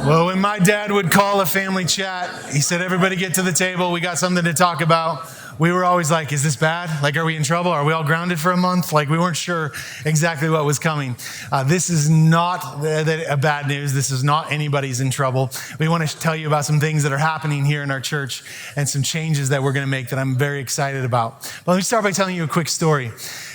Well, when my dad would call a family chat, he said, everybody get to the table. We got something to talk about. We were always like, is this bad? Like, are we in trouble? Are we all grounded for a month? Like, we weren't sure exactly what was coming. This is not a bad news. This is not anybody's in trouble. We want to tell you about some things that are happening here in our church and some changes that we're going to make that I'm very excited about. But let me start by telling you a quick story.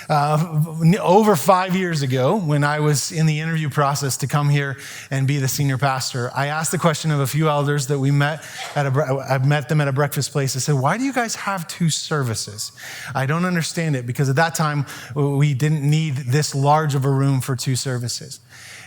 Over 5 years ago, when I was in the interview process to come here and be the senior pastor, I asked the question of a few elders that we met I met them at a breakfast place. I said, why do you guys have two services? I don't understand it, because at that time, we didn't need this large of a room for two services.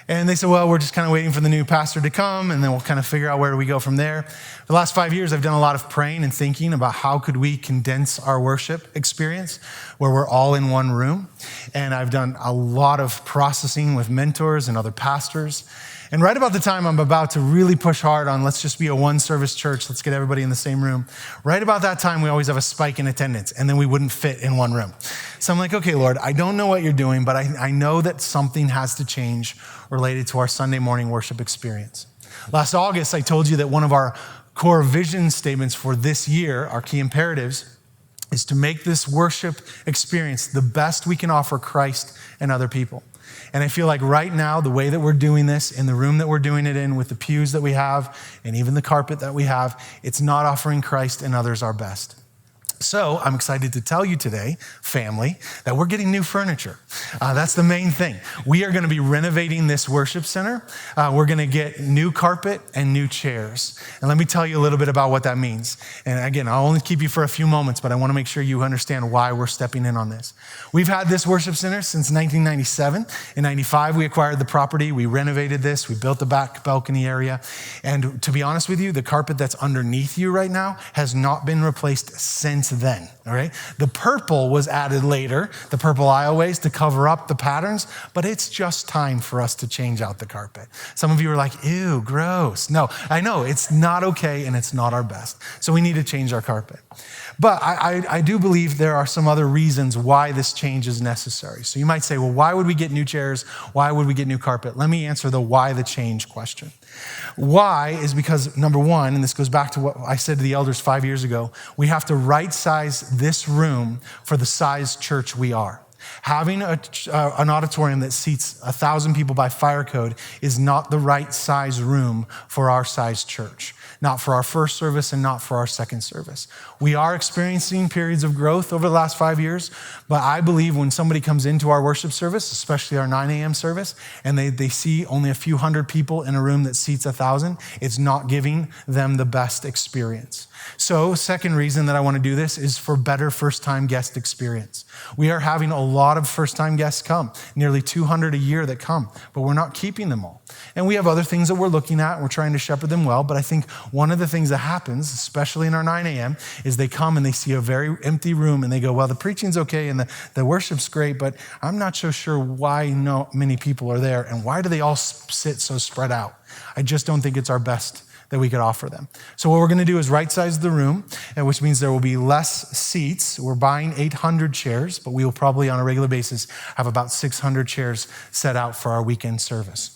And they said, well, we're just kind of waiting for the new pastor to come, and then we'll kind of figure out where do we go from there. The last 5 years, I've done a lot of praying and thinking about how could we condense our worship experience where we're all in one room. And I've done a lot of processing with mentors and other pastors. And right about the time I'm about to really push hard on let's just be a one-service church, let's get everybody in the same room. Right about that time, we always have a spike in attendance, and then we wouldn't fit in one room. So I'm like, okay, Lord, I don't know what you're doing, but I know that something has to change related to our Sunday morning worship experience. Last August, I told you that one of our core vision statements for this year, our key imperatives, is to make this worship experience the best we can offer Christ and other people. And I feel like right now, the way that we're doing this, in the room that we're doing it in, with the pews that we have, and even the carpet that we have, it's not offering Christ and others our best. So I'm excited to tell you today, family, that we're getting new furniture. That's the main thing. We are going to be renovating this worship center. We're going to get new carpet and new chairs. And let me tell you a little bit about what that means. And again, I'll only keep you for a few moments, but I want to make sure you understand why we're stepping in on this. We've had this worship center since 1997. In 95, we acquired the property. We renovated this. We built the back balcony area. And to be honest with you, the carpet that's underneath you right now has not been replaced since then, all right? The purple was added later, the purple aisleways to cover up the patterns, but it's just time for us to change out the carpet. Some of you are like, ew, gross. No, I know it's not okay and it's not our best. So we need to change our carpet. But I do believe there are some other reasons why this change is necessary. So you might say, well, why would we get new chairs? Why would we get new carpet? Let me answer the why the change question. Why is because, number one, and this goes back to what I said to the elders 5 years ago, we have to right size this room for the size church we are. Having an auditorium that seats 1,000 people by fire code is not the right size room for our size church. Not for our first service and not for our second service. We are experiencing periods of growth over the last 5 years, but I believe when somebody comes into our worship service, especially our 9 a.m. service, and they see only a few hundred people in a room that seats 1,000, it's not giving them the best experience. So, second reason that I want to do this is for better first-time guest experience. We are having a lot of first-time guests come, nearly 200 a year that come, but we're not keeping them all. And we have other things that we're looking at, and we're trying to shepherd them well, but I think one of the things that happens, especially in our 9 a.m., is they come and they see a very empty room, and they go, well, the preaching's okay, and the worship's great, but I'm not so sure why no many people are there, and why do they all sit so spread out? I just don't think it's our best that we could offer them. So what we're going to do is right size the room, which means there will be less seats. We're buying 800 chairs, but we will probably on a regular basis have about 600 chairs set out for our weekend service.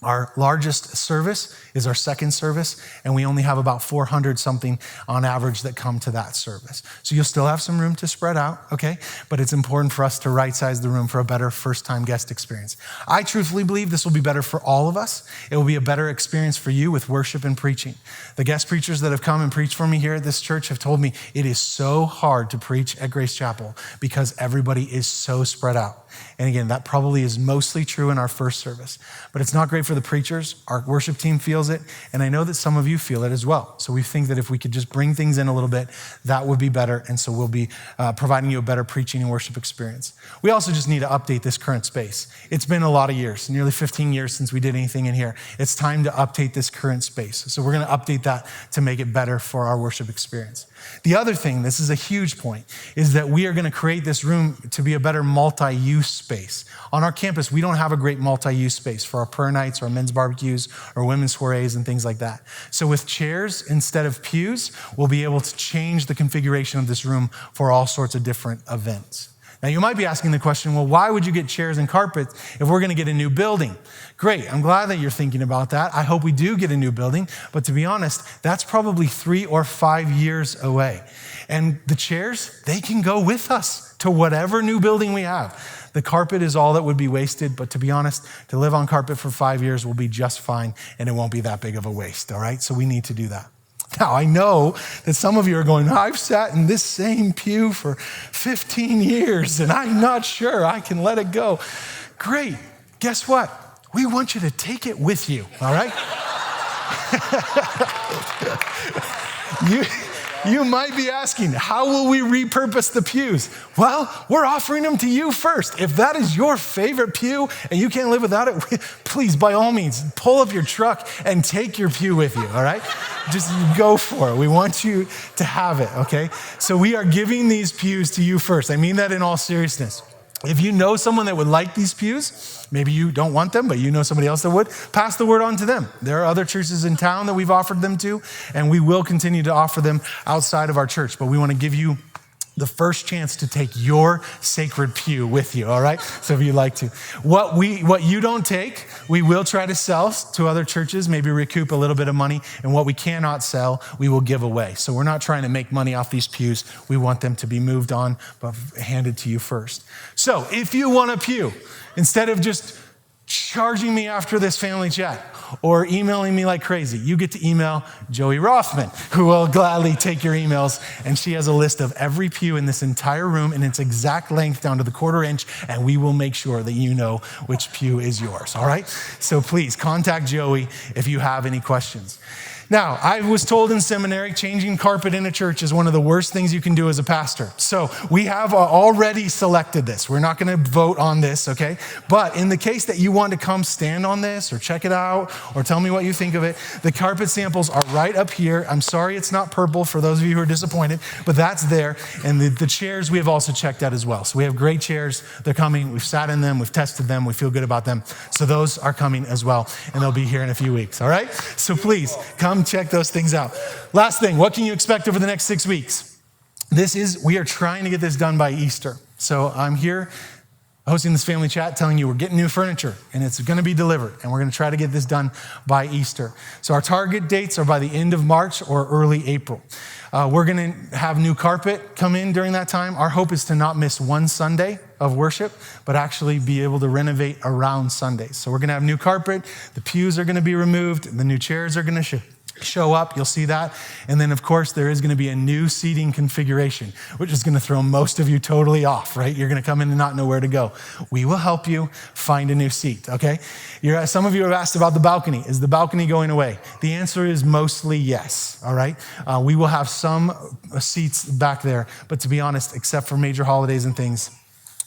Our largest service is our second service, and we only have about 400 something on average that come to that service. So you'll still have some room to spread out, okay? But it's important for us to right size the room for a better first-time guest experience. I truthfully believe this will be better for all of us. It will be a better experience for you with worship and preaching. The guest preachers that have come and preached for me here at this church have told me it is so hard to preach at Grace Chapel because everybody is so spread out. And again, that probably is mostly true in our first service. But it's not great for the preachers. Our worship team feels it, and I know that some of you feel it as well. So we think that if we could just bring things in a little bit, that would be better, and so we'll be providing you a better preaching and worship experience. We also just need to update this current space. It's been a lot of years, nearly 15 years since we did anything in here. It's time to update this current space. So we're going to update that to make it better for our worship experience. The other thing, this is a huge point, is that we are going to create this room to be a better multi-use space. On our campus, we don't have a great multi-use space for our prayer nights, our men's barbecues, or women's soirees and things like that. So with chairs instead of pews, we'll be able to change the configuration of this room for all sorts of different events. Now, you might be asking the question, well, why would you get chairs and carpets if we're going to get a new building? Great. I'm glad that you're thinking about that. I hope we do get a new building. But to be honest, that's probably 3 or 5 years away. And the chairs, they can go with us to whatever new building we have. The carpet is all that would be wasted. But to be honest, to live on carpet for 5 years will be just fine. And it won't be that big of a waste. All right. So we need to do that. Now, I know that some of you are going, I've sat in this same pew for 15 years and I'm not sure I can let it go. Great. Guess what? We want you to take it with you, all right? You might be asking, how will we repurpose the pews? Well, we're offering them to you first. If that is your favorite pew and you can't live without it, please, by all means, pull up your truck and take your pew with you, all right? Just go for it. We want you to have it, okay? So we are giving these pews to you first. I mean that in all seriousness. If you know someone that would like these pews, maybe you don't want them, but you know somebody else that would, pass the word on to them. There are other churches in town that we've offered them to, and we will continue to offer them outside of our church. But we want to give you the first chance to take your sacred pew with you, all right? So if you'd like to. What you don't take, we will try to sell to other churches, maybe recoup a little bit of money, and what we cannot sell, we will give away. So we're not trying to make money off these pews. We want them to be moved on, but handed to you first. So if you want a pew, instead of just charging me after this family chat or emailing me like crazy, you get to email Joey Rothman, who will gladly take your emails. And she has a list of every pew in this entire room in its exact length down to the 1/4 inch. And we will make sure that you know which pew is yours. All right. So please contact Joey if you have any questions. Now, I was told in seminary, changing carpet in a church is one of the worst things you can do as a pastor. So we have already selected this. We're not going to vote on this, okay? But in the case that you want to come stand on this or check it out or tell me what you think of it, the carpet samples are right up here. I'm sorry it's not purple for those of you who are disappointed, but that's there. And the chairs we have also checked out as well. So we have great chairs. They're coming. We've sat in them. We've tested them. We feel good about them. So those are coming as well, and they'll be here in a few weeks, all right? So please come check those things out. Last thing, what can you expect over the next 6 weeks? We are trying to get this done by Easter. So I'm here hosting this family chat telling you we're getting new furniture and it's going to be delivered and we're going to try to get this done by Easter. So our target dates are by the end of March or early April. We're going to have new carpet come in during that time. Our hope is to not miss one Sunday of worship, but actually be able to renovate around Sundays. So we're going to have new carpet. The pews are going to be removed. The new chairs are going to show up. You'll see that. And then, of course, there is going to be a new seating configuration, which is going to throw most of you totally off, right? You're going to come in and not know where to go. We will help you find a new seat, okay? Some of you have asked about the balcony. Is the balcony going away? The answer is mostly yes, all right? We will have some seats back there, but to be honest, except for major holidays and things,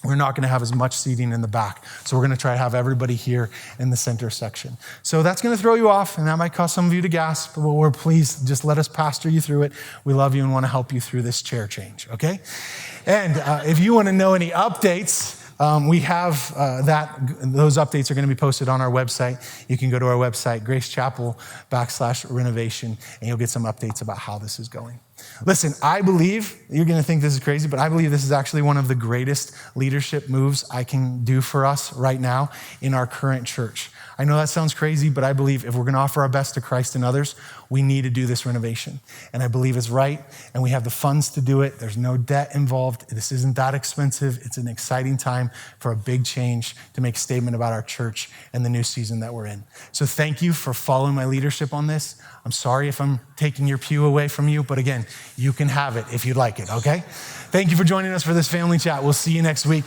we're not going to have as much seating in the back. So we're going to try to have everybody here in the center section. So that's going to throw you off, and that might cause some of you to gasp, but we're pleased. Just let us pastor you through it. We love you and want to help you through this chair change, okay? And if you want to know any updates, we have those updates are going to be posted on our website. You can go to our website, gracechapel.com/renovation, and you'll get some updates about how this is going. Listen, I believe, you're going to think this is crazy, but I believe this is actually one of the greatest leadership moves I can do for us right now in our current church. I know that sounds crazy, but I believe if we're going to offer our best to Christ and others, we need to do this renovation. And I believe it's right, and we have the funds to do it. There's no debt involved. This isn't that expensive. It's an exciting time for a big change to make a statement about our church and the new season that we're in. So thank you for following my leadership on this. I'm sorry if I'm taking your pew away from you, but again, you can have it if you'd like it, okay? Thank you for joining us for this family chat. We'll see you next week.